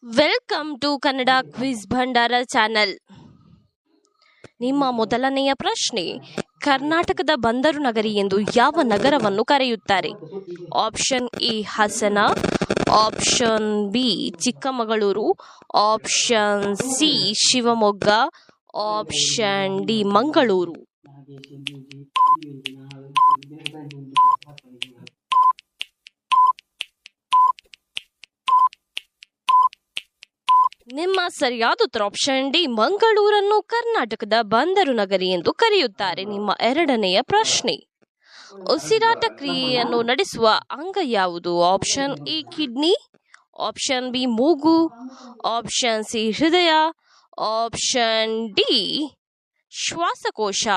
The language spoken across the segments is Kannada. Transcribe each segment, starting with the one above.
Welcome to Kannada quiz Bhandara channel. ನಿಮ್ಮ ಮೊದಲನೆಯ ಪ್ರಶ್ನೆ, ಕರ್ನಾಟಕದ ಬಂದರು ನಗರಿ ಎಂದು ಯಾವ ನಗರವನ್ನು ಕರೆಯುತ್ತಾರೆ? Option A Hassan, option B Chikkamagaluru, option C Shivamogga, option D Mangaluru. ನಿಮ್ಮ ಸರಿಯಾದ ಉತ್ತರ ಆಪ್ಷನ್ ಡಿ, ಮಂಗಳೂರನ್ನು ಕರ್ನಾಟಕದ ಬಂದರು ನಗರಿ ಎಂದು ಕರೆಯುತ್ತಾರೆ. ನಿಮ್ಮ ಎರಡನೆಯ ಪ್ರಶ್ನೆ, ಉಸಿರಾಟ ಕ್ರಿಯೆಯನ್ನು ನಡೆಸುವ ಅಂಗ ಯಾವುದು? Option A kidney, option B ಮೂಗು, ಆಪ್ಷನ್ ಸಿ ಹೃದಯ, ಆಪ್ಷನ್ ಡಿ ಶ್ವಾಸಕೋಶ.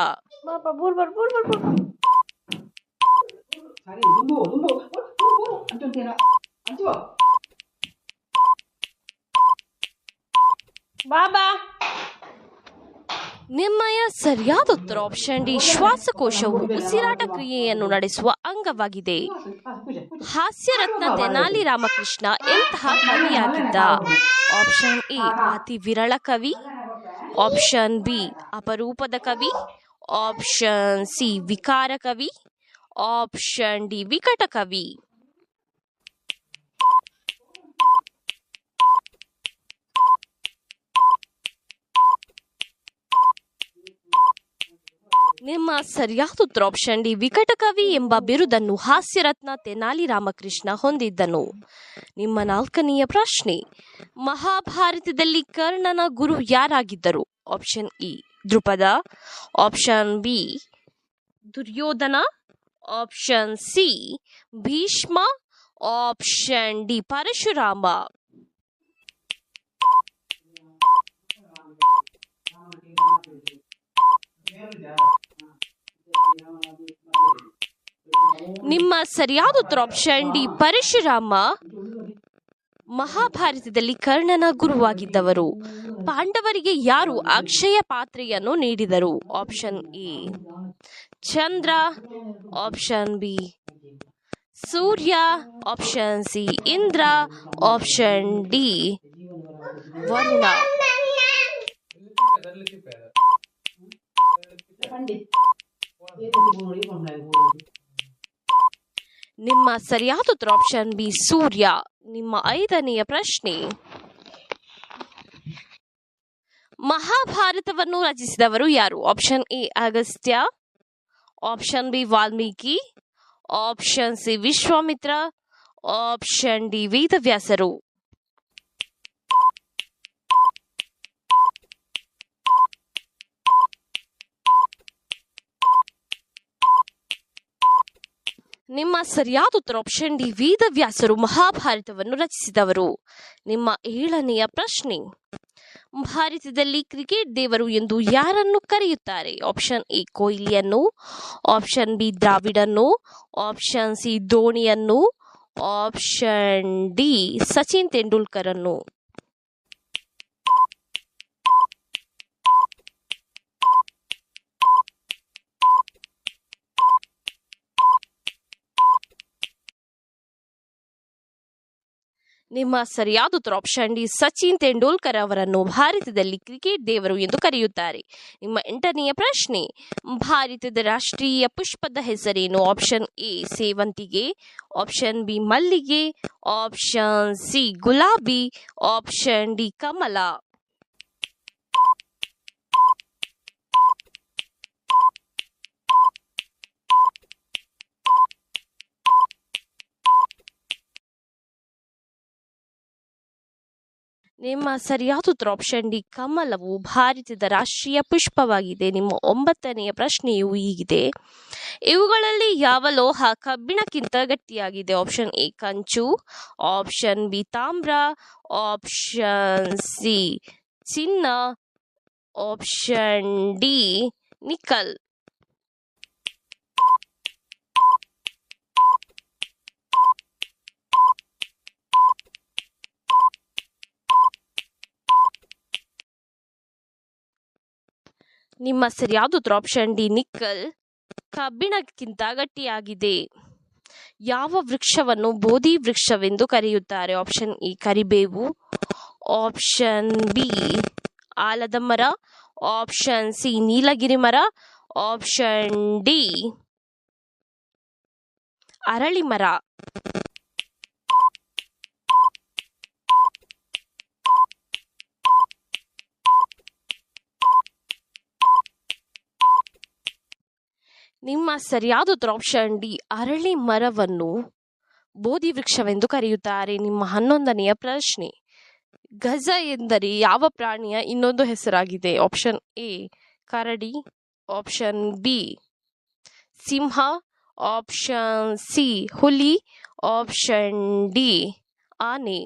ನಿಮ್ಮಯ ಸರಿಯಾದ ಉತ್ತರ ಆಪ್ಷನ್ ಡಿ, ಶ್ವಾಸಕೋಶವು ಉಸಿರಾಟ ಕ್ರಿಯೆಯನ್ನು ನಡೆಸುವ ಅಂಗವಾಗಿದೆ. ಹಾಸ್ಯರತ್ನ ತೆನಾಲಿ ರಾಮಕೃಷ್ಣ ಎಂತಹ ಕವಿಯಾಗಿದ್ದ? ಆಪ್ಷನ್ ಎ ಅತಿ ವಿರಳ ಕವಿ, ಆಪ್ಷನ್ ಬಿ ಅಪರೂಪದ ಕವಿ, ಆಪ್ಷನ್ ಸಿ ವಿಕಾರ ಕವಿ, ಆಪ್ಷನ್ ಡಿ ವಿಕಟ ಕವಿ. ನಿಮ್ಮ ಸರಿಯಾದ ಉತ್ತರ ಆಪ್ಷನ್ ಡಿ, ವಿಕಟ ಕವಿ ಎಂಬ ಬಿರುದನ್ನು ಹಾಸ್ಯರತ್ನ ತೆನಾಲಿ ರಾಮಕೃಷ್ಣ ಹೊಂದಿದ್ದನು. ನಿಮ್ಮ ನಾಲ್ಕನೆಯ ಪ್ರಶ್ನೆ, ಮಹಾಭಾರತದಲ್ಲಿ ಕರ್ಣನ ಗುರು ಯಾರಾಗಿದ್ದರು? Option E Drupada, option B Duryodhana, option C Bhishma, option D Parashurama. ನಿಮ್ಮ ಸರಿಯಾದ ಉತ್ತರ ಆಪ್ಷನ್ ಡಿ, ಪರಶುರಾಮ ಮಹಾಭಾರತದಲ್ಲಿ ಕರ್ಣನ ಗುರುವಾಗಿದ್ದವರು. ಪಾಂಡವರಿಗೆ ಯಾರು ಅಕ್ಷಯ ಪಾತ್ರೆಯನ್ನು ನೀಡಿದರು? Option A Chandra, option B Surya, option C Indra, option D Varuna. ನಿಮ್ಮ ಸರಿಯಾದ ಉತ್ತರ ಆಪ್ಷನ್ ಬಿ ಸೂರ್ಯ. ನಿಮ್ಮ ಐದನೆಯ ಪ್ರಶ್ನೆ, ಮಹಾಭಾರತವನ್ನು ರಚಿಸಿದವರು ಯಾರು? Option A Agastya, option B Valmiki, option C Vishwamitra, option D ವೇದವ್ಯಾಸರು. ನಿಮ್ಮ ಸರಿಯಾದ ಉತ್ತರ ಆಪ್ಷನ್ ಡಿ, ವೇದವ್ಯಾಸರು ಮಹಾಭಾರತವನ್ನು ರಚಿಸಿದವರು. ನಿಮ್ಮ ಏಳನೆಯ ಪ್ರಶ್ನೆ, ಭಾರತದಲ್ಲಿ ಕ್ರಿಕೆಟ್ ದೇವರು ಎಂದು ಯಾರನ್ನು ಕರೆಯುತ್ತಾರೆ? ಆಪ್ಷನ್ ಎ ಕೊಹ್ಲಿಯನ್ನು, ಆಪ್ಷನ್ ಬಿ ದ್ರಾವಿಡನ್ನು, ಆಪ್ಷನ್ ಸಿ ಧೋನಿಯನ್ನು, ಆಪ್ಷನ್ ಡಿ ಸಚಿನ್ ತೆಂಡೂಲ್ಕರ್ ಅನ್ನು. ನಿಮ್ಮ ಸರಿಯಾದ ಉತ್ತರ ಆಪ್ಷನ್ ಡಿ, ಸಚಿನ್ ತೆಂಡೂಲ್ಕರ್ ಅವರನ್ನು ಭಾರತದಲ್ಲಿ ಕ್ರಿಕೆಟ್ ದೇವರು ಎಂದು ಕರೆಯುತ್ತಾರೆ. ನಿಮ್ಮ ಎಂಟನೆಯ ಪ್ರಶ್ನೆ, ಭಾರತದ ರಾಷ್ಟ್ರೀಯ ಪುಷ್ಪದ ಹೆಸರೇನು? ಆಪ್ಷನ್ ಎ ಸೇವಂತಿಗೆ, ಆಪ್ಷನ್ ಬಿ ಮಲ್ಲಿಗೆ, ಆಪ್ಷನ್ ಸಿ ಗುಲಾಬಿ, ಆಪ್ಷನ್ ಡಿ ಕಮಲ. ನಿಮ್ಮ ಸರಿಯಾದ ಉತ್ತರ ಆಪ್ಷನ್ ಡಿ, ಕಮಲವು ಭಾರತದ ರಾಷ್ಟ್ರೀಯ ಪುಷ್ಪವಾಗಿದೆ. ನಿಮ್ಮ ಒಂಬತ್ತನೆಯ ಪ್ರಶ್ನೆಯು ಹೀಗಿದೆ, ಇವುಗಳಲ್ಲಿ ಯಾವ ಲೋಹ ಕಬ್ಬಿಣಕ್ಕಿಂತ ಗಟ್ಟಿಯಾಗಿದೆ? ಆಪ್ಷನ್ ಎ ಕಂಚು, ಆಪ್ಷನ್ ಬಿ ತಾಮ್ರ, ಆಪ್ಷನ್ ಸಿ ಚಿನ್ನ, ಆಪ್ಷನ್ ಡಿ ನಿಕಲ್. ನಿಮ್ಮ ಸರಿಯಾದ ಉತ್ತರ ಆಪ್ಷನ್ ಡಿ, ನಿಕ್ಕಲ್ ಕಬ್ಬಿಣಕ್ಕಿಂತ ಗಟ್ಟಿಯಾಗಿದೆ. ಯಾವ ವೃಕ್ಷವನ್ನು ಬೋಧಿ ವೃಕ್ಷವೆಂದು ಕರೆಯುತ್ತಾರೆ? ಆಪ್ಷನ್ ಎ ಕರಿಬೇವು, ಆಪ್ಷನ್ ಬಿ ಆಲದ ಮರ, ಆಪ್ಷನ್ ಸಿ ನೀಲಗಿರಿ ಮರ, ಆಪ್ಷನ್ ಡಿ ಅರಳಿ ಮರ. ನಿಮ್ಮ ಸರಿಯಾದ ಉತ್ತರ ಆಪ್ಷನ್ ಡಿ ಅರಳಿ ಮರವನ್ನು ಬೋಧಿ ವೃಕ್ಷವೆಂದು ಕರೆಯುತ್ತಾರೆ. ನಿಮ್ಮ 11ನೆಯ ಪ್ರಶ್ನೆ, ಗಜ ಎಂದರೆ ಯಾವ ಪ್ರಾಣಿಯ ಇನ್ನೊಂದು ಹೆಸರಾಗಿದೆ? Option A Karadi, option B Simha, option C ಹುಲಿ, ಆಪ್ಷನ್ ಡಿ ಆನೆ.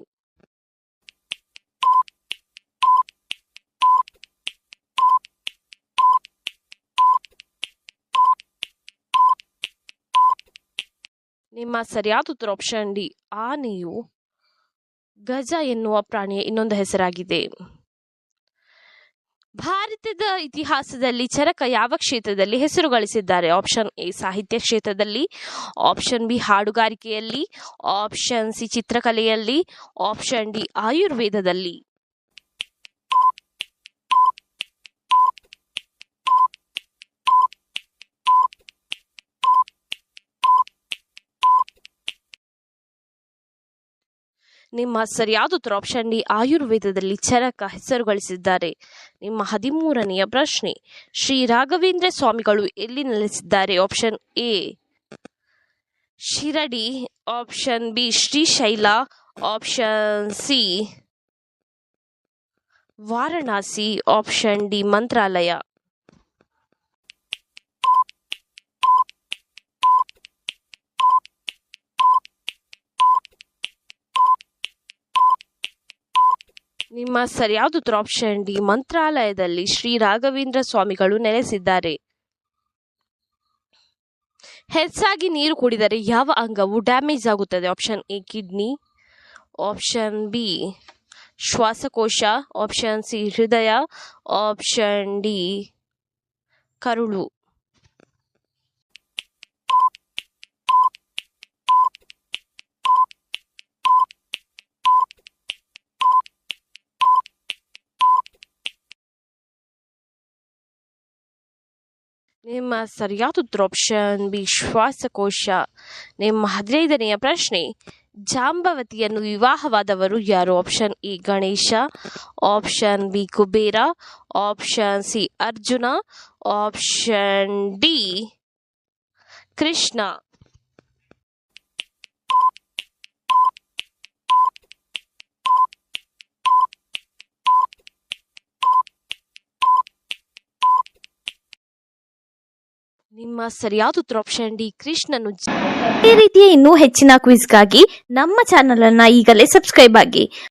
ನಿಮ್ಮ ಸರಿಯಾದ ಉತ್ತರ ಆಪ್ಷನ್ ಡಿ ಆನೆಯು ಗಜ ಎನ್ನುವ ಪ್ರಾಣಿಯ ಇನ್ನೊಂದು ಹೆಸರಾಗಿದೆ. ಭಾರತದ ಇತಿಹಾಸದಲ್ಲಿ ಚರಕ ಯಾವ ಕ್ಷೇತ್ರದಲ್ಲಿ ಹೆಸರು ಗಳಿಸಿದ್ದಾರೆ? ಆಪ್ಷನ್ ಎ ಸಾಹಿತ್ಯ ಕ್ಷೇತ್ರದಲ್ಲಿ, ಆಪ್ಷನ್ ಬಿ ಹಾಡುಗಾರಿಕೆಯಲ್ಲಿ, ಆಪ್ಷನ್ ಸಿ ಚಿತ್ರಕಲೆಯಲ್ಲಿ, ಆಪ್ಷನ್ ಡಿ ಆಯುರ್ವೇದದಲ್ಲಿ. ನಿಮ್ಮ ಸರಿಯಾದ ಉತ್ತರ ಆಪ್ಷನ್ ಡಿ ಆಯುರ್ವೇದದಲ್ಲಿ ಚರಕ ಹೆಸರು ಗಳಿಸಿದ್ದಾರೆ. ನಿಮ್ಮ 13ನೆಯ ಪ್ರಶ್ನೆ, ಶ್ರೀ ರಾಘವೇಂದ್ರ ಸ್ವಾಮಿಗಳು ಎಲ್ಲಿ ನೆಲೆಸಿದ್ದಾರೆ? Option A Shirdi, option B Srisaila, option C Varanasi, option D Mantralaya. ನಿಮ್ಮ ಸರಿಯಾದ ಉತ್ತರ ಆಪ್ಷನ್ ಡಿ ಮಂತ್ರಾಲಯದಲ್ಲಿ ಶ್ರೀ ರಾಘವೇಂದ್ರ ಸ್ವಾಮಿಗಳು ನೆಲೆಸಿದ್ದಾರೆ. ಹೆಚ್ಚಾಗಿ ನೀರು ಕುಡಿದರೆ ಯಾವ ಅಂಗವು ಡ್ಯಾಮೇಜ್ ಆಗುತ್ತದೆ? Option A kidney, option B ಶ್ವಾಸಕೋಶ, ಆಪ್ಷನ್ ಸಿ ಹೃದಯ, ಆಪ್ಷನ್ ಡಿ ಕರುಳು. ನಿಮ್ಮ ಸರಿಯಾದ ಉತ್ತರ ಆಪ್ಷನ್ ಬಿ ಶ್ವಾಸಕೋಶ. ನಿಮ್ಮ 15ನೆಯ ಪ್ರಶ್ನೆ, ಜಾಂಬವತಿಯನ್ನು ವಿವಾಹವಾದವರು ಯಾರು? Option A Ganesha, option B Kubera, option C Arjuna, option D Krishna. ನಿಮ್ಮ ಸರಿಯಾದ ಉತ್ತರ ಆಪ್ಷನ್ ಡಿ ಕೃಷ್ಣನು. ಇದೇ ರೀತಿಯ ಇನ್ನೂ ಹೆಚ್ಚಿನ ಕ್ವಿಜ್ಗಾಗಿ ನಮ್ಮ ಚಾನೆಲ್ ಅನ್ನು ಈಗಲೇ ಸಬ್ಸ್ಕ್ರೈಬ್ ಆಗಿ.